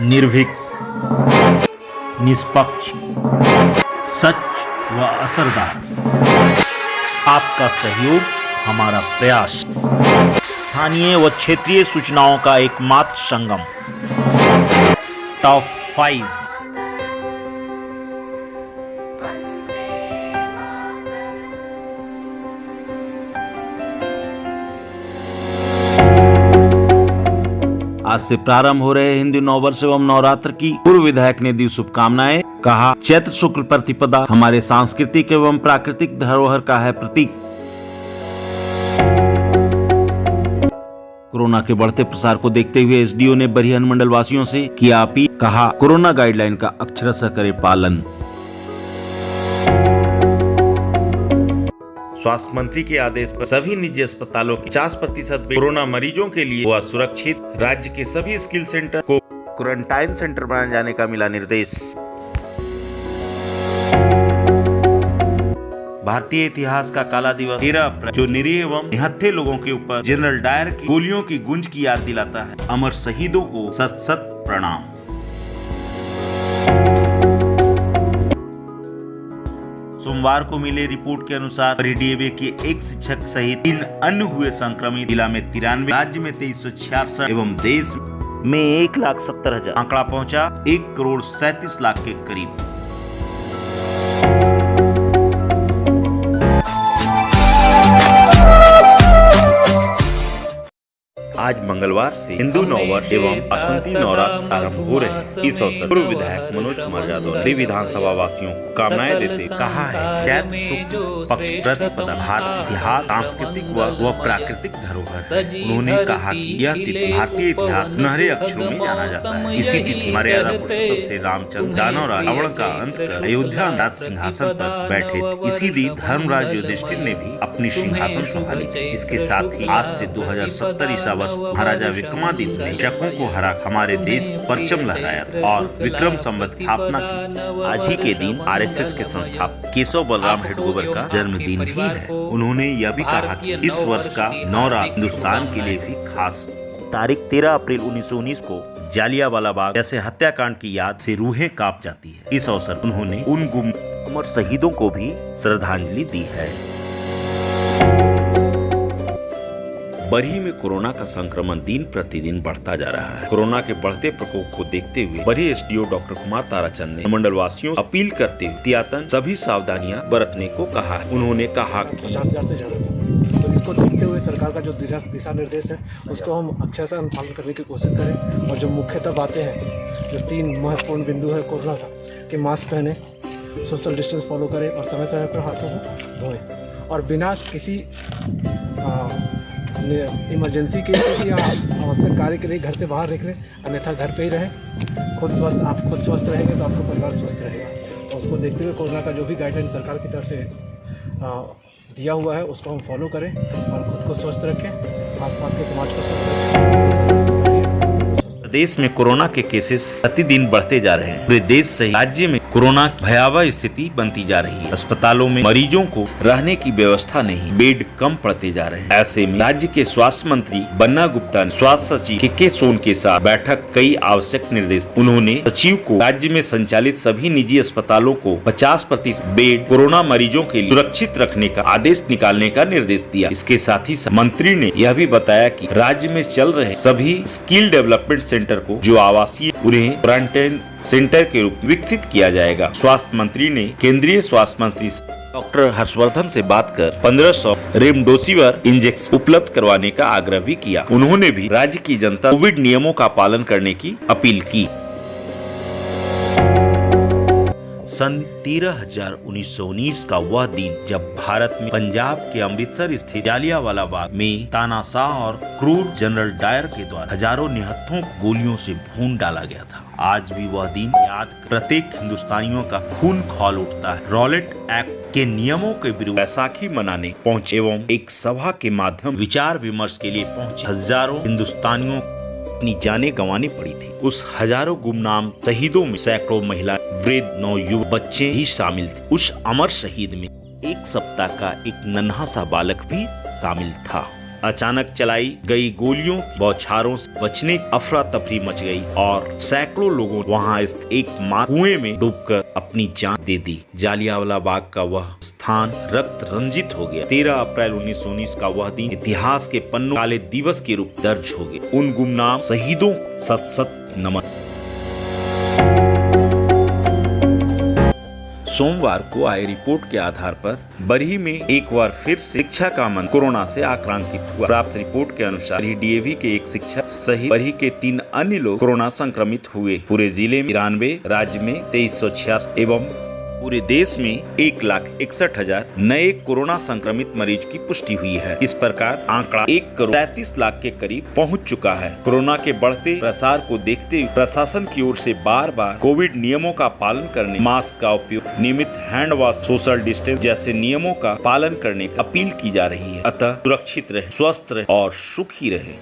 निर्भीक, निष्पक्ष, सच व असरदार। आपका सहयोग हमारा प्रयास। स्थानीय व क्षेत्रीय सूचनाओं का एकमात्र संगम। टॉप 5। आज से प्रारंभ हो रहे हिंदू नववर्ष एवं नवरात्र की पूर्व विधायक ने दी शुभकामनाएं। कहा, चैत्र शुक्ल प्रतिपदा हमारे सांस्कृतिक एवं प्राकृतिक धरोहर का है प्रतीक। कोरोना के बढ़ते प्रसार को देखते हुए एसडीओ ने बरही अनुमंडल वासियों से किया अपील। कहा, कोरोना गाइडलाइन का अक्षरशः करे पालन। स्वास्थ्य मंत्री के आदेश पर सभी निजी अस्पतालों के 50% बेड कोरोना मरीजों के लिए हुआ सुरक्षित। राज्य के सभी स्किल सेंटर को क्वारंटाइन सेंटर बनाए जाने का मिला निर्देश। भारतीय इतिहास का काला दिवस 13 अप्रैल, जो निरीह एवं निहत्थे लोगों के ऊपर जनरल डायर की गोलियों की गूंज की याद दिलाता है। अमर शहीदों को सत सत प्रणाम। सोमवार को मिले रिपोर्ट के अनुसार डीएवी के एक शिक्षक सहित 3 अन्य हुए संक्रमित। जिला में 93, राज्य में 2366 एवं देश में 1,70,000 आंकड़ा पहुंचा 1,37,00,000 के करीब। आज मंगलवार से हिंदू नववर्ष एवं बसंती नवरात्र आरंभ हो रहे हैं। इस अवसर पूर्व विधायक मनोज कुमार यादव ने विधानसभा वासियों को कामनाएं देते कहा है, चैत्र शुक्ल पक्ष प्रतिपदा भारत इतिहास, सांस्कृतिक व प्राकृतिक धरोहर है। उन्होंने कहा कि यह तिथि भारतीय इतिहास सुनहरे अक्षरों में जाना जाता है। इसी तिथि मर्यादा पुरुषोत्तम से रामचंद्र दानव रावण का अंत कर अयोध्या राज सिंहासन पर बैठे थे। इसी दिन धर्मराज युधिष्ठिर ने भी अपनी सिंहासन संभाली थी। इसके साथ ही आज से 2070 ईसा वर्ष महाराजा विक्रमादित्य ने शकों को हरा हमारे देश परचम लहराया था और विक्रम संवत की स्थापना की। आज ही के दिन आरएसएस के संस्थापक केशव बलराम हेडगेवार का जन्मदिन भी है। उन्होंने यह भी कहा कि इस वर्ष का नवरात्र हिंदुस्तान के लिए भी खास। तारीख 13 अप्रैल 1919 को जालियांवाला बाग जैसे हत्याकांड की याद से रूहें कांप जाती है। इस अवसर पर उन्होंने उन गुम अमर शहीदों को भी श्रद्धांजलि दी है। बरही में कोरोना का संक्रमण दिन प्रतिदिन बढ़ता जा रहा है। कोरोना के बढ़ते प्रकोप को देखते हुए बरही एसडीओ डॉक्टर कुमार ताराचंद ने मंडल वासियों अपील करते हुए एहतियातन सभी सावधानियां बरतने को कहा है। उन्होंने कहा कि 50,000 से ज्यादा, तो इसको देखते हुए सरकार का जो दिशा निर्देश है उसको हम अक्षरशः अनुपालन करने की कोशिश करें। और जो मुख्यतः बातें हैं, जो 3 महत्वपूर्ण बिंदु है कोरोना का, कि मास्क पहने, सोशल डिस्टेंस फॉलो करें और समय समय पर हाथों को धोएं और बिना किसी इमरजेंसी के या आवश्यक कार्य के लिए घर से बाहर निकलें, अन्यथा घर पे ही रहें। आप खुद स्वस्थ रहेंगे तो आपका परिवार स्वस्थ रहेगा। तो उसको देखते हुए कोरोना का जो भी गाइडलाइन सरकार की तरफ से दिया हुआ है उसको हम फॉलो करें और खुद को स्वस्थ रखें, आसपास के समाज को स्वस्थ रखें। देश में कोरोना के केसेस प्रतिदिन बढ़ते जा रहे हैं। पूरे देश सहित राज्य में कोरोना की भयावह स्थिति बनती जा रही है। अस्पतालों में मरीजों को रहने की व्यवस्था नहीं, बेड कम पड़ते जा रहे हैं। ऐसे में राज्य के स्वास्थ्य मंत्री बन्ना गुप्ता ने स्वास्थ्य सचिव के सोन के साथ बैठक कई आवश्यक निर्देश। उन्होंने सचिव को राज्य में संचालित सभी निजी अस्पतालों को 50% बेड कोरोना मरीजों के लिए सुरक्षित रखने का आदेश निकालने का निर्देश दिया। इसके साथ ही मंत्री ने यह भी बताया कि राज्य में चल रहे सभी स्किल डेवलपमेंट सेंटर को जो आवासीय, उन्हें क्वारंटाइन सेंटर के रूप में विकसित किया जाएगा। स्वास्थ्य मंत्री ने केंद्रीय स्वास्थ्य मंत्री डॉक्टर हर्षवर्धन से बात कर 1500 रेमडेसिविर इंजेक्शन उपलब्ध करवाने का आग्रह भी किया। उन्होंने भी राज्य की जनता कोविड नियमों का पालन करने की अपील की। सन 13/1919 का वह दिन जब भारत में पंजाब के अमृतसर स्थित जालियांवाला बाग में तानाशाह और क्रूर जनरल डायर के द्वारा हजारों निहत्थों को गोलियों से भून डाला गया था। आज भी वह दिन याद प्रत्येक हिंदुस्तानियों का खून खौल उठता है। रॉलेट एक्ट के नियमों के विरुद्ध बैसाखी मनाने पहुंचे एवं एक सभा के माध्यम विचार विमर्श के लिए पहुंचे हजारों हिंदुस्तानियों अपनी जानें गंवानी पड़ी थी। उस हजारों गुमनाम शहीदों में सैकड़ों महिला, वृद्ध, नौयुवक, बच्चे ही शामिल थे। उस अमर शहीद में 1 सप्ताह का एक नन्हा सा बालक भी शामिल था। अचानक चलाई गई गोलियों की बौछारों से बचने की अफरा तफरी मच गई और सैकड़ों लोगों ने वहां स्थित एक कुएं में डूबकर अपनी जान दे दी। जालियांवाला बाग का वह स्थान रक्त रंजित हो गया। 13 अप्रैल 1919 का वह दिन इतिहास के पन्नों काले दिवस के रूप दर्ज हो गए। उन गुमनाम शहीदों सत सत नमन। सोमवार को आई रिपोर्ट के आधार पर बरही में एक बार फिर शिक्षा का मन कोरोना से आक्रांतित हुआ। प्राप्त रिपोर्ट के अनुसार डीएवी के एक शिक्षक सहित बरही के 3 अन्य लोग कोरोना संक्रमित हुए। पूरे जिले में 93, राज्य में 2386 एवं पूरे देश में 1,61,000 नए कोरोना संक्रमित मरीज की पुष्टि हुई है। इस प्रकार आंकड़ा 1,33,00,000 के करीब पहुंच चुका है। कोरोना के बढ़ते प्रसार को देखते हुए प्रशासन की ओर से बार बार कोविड नियमों का पालन करने, मास्क का उपयोग, नियमित हैंड वॉश, सोशल डिस्टेंस जैसे नियमों का पालन करने की अपील की जा रही है। अतः सुरक्षित रहे, स्वस्थ रहे और सुखी रहे।